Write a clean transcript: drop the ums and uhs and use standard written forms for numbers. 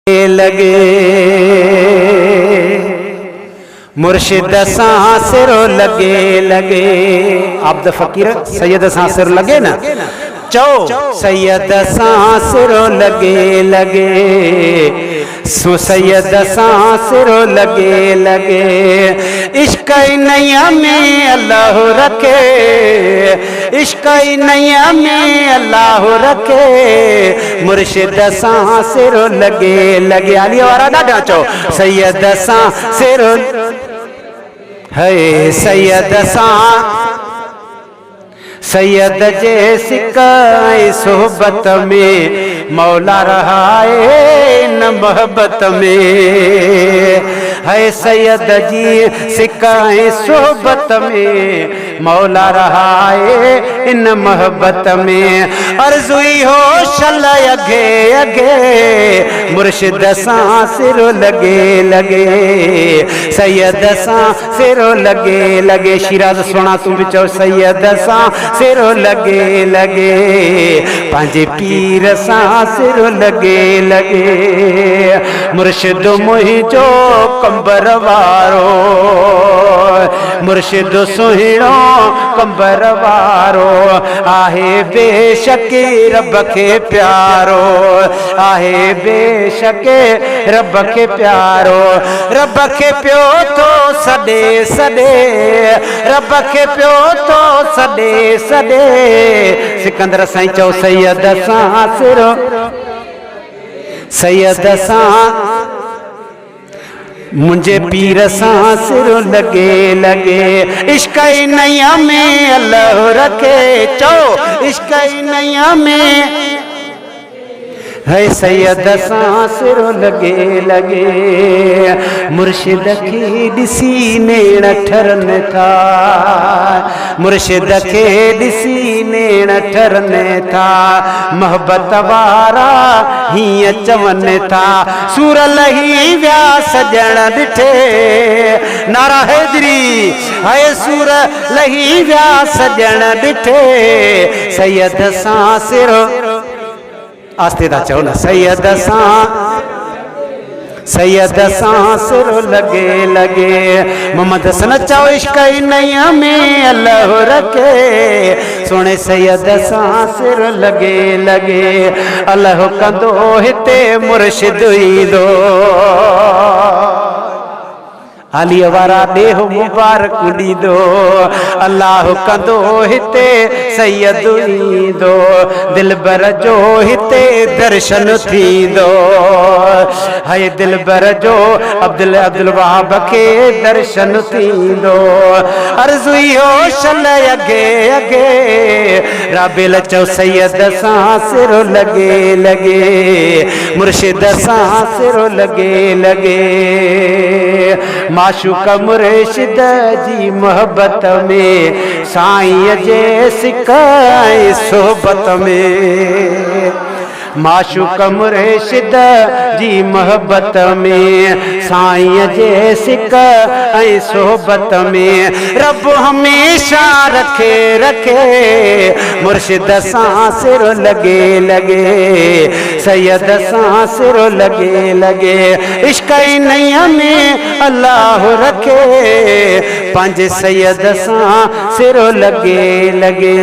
लगे मुर्शिद सां सिरो लगे लगे। आब्द फकीर सैयद सां सिर लगे ना चो सैयद सां सिरो लगे लगे सैयद सां सिरो लगे लगे। इश्क नैया में अल्लाह रखे इश्क नैया में अल्लाह रखे मुर्शिद सां सिरो लगे लगे। आली वारा ॾाढा चो सैयद सां सिरो है सैयद सां सैयद जे सिकाए सोहबत में मौला रहाए न मोहब्बत में है सैयद जी सिकाए सोहबत में मौला रहाए इन मोहब्बत में। अर्जुई हो शल अगे अगे मुर्शिद सां सिरो लगे लगे सैयद सां सिरो लगे लगे। शिराज सोना तुम भी चो सैयद सां सिरो लगे लगे पंहिंजे पीर सां सिरो लगे लगे। मुर्शिद मुंहिंजो कंबर वारो मुर्शिद सुहिणो कंबर वारो आहे बेशक रब खे प्यारो आहे बेशक रब खे प्यारो। रब खे पियो थो सॾे सॾे रब खे पियो थो सॾे सॾे। सिकंदर साईं चओ सैयद सां सिरो सैयद सां मुझे पीर सां सिरो लगे लगे। इश्क नैया में अल्लाह रखे चो इश्क नैया में है सैयद सां सिरो लगे लगे। मुर्शिद खे ॾिसी नेण ठरन था मुर्शिद खे ॾिसी नेण ठरन था मोहब्बत वारा हीअं चवनि था सूर लही विया सजण ॾिठे नारा हैदरी है सूर लही विया सजण ॾिठे सैयद सां सिरो आस्ते था चओ न सैयद सां सिरो लगे लगे। मोहम्मद हसन चओ इश्क नैया में अल्लाह रखे सोने सैयद सां सिरो लगे लगे। अल्लाह कंदो हिते मुर्शिद ईंदो आली वारा देह मुबारक ॾींदो अल्लाह कंदो हिते सैयद ईंदो दिलबर जो हिते दर्शन थींदो है दिलबर जो अब्दुल वहाब खे दर्शन थींदो। अर्जुई हो शल अगे अगे राबिल चओ सैयद सां सिरो लगे लगे मुर्शिद सां सिरो लगे लगे। माशूक मुर्शिद जी मोहब्बत में साईं जे सिकाए सोहबत में माशूक मुर्शिद जी मोहब्बत में साईं जे सिकाए सोहबत में रब हमेशा रखे रखे मुर्शिद सां सिरो लगे लगे सैयद सां सिरो लगे लगे। इश्क नैया में अल्लाह रखे पंहिंजे सैयद सां सिरो लगे लगे।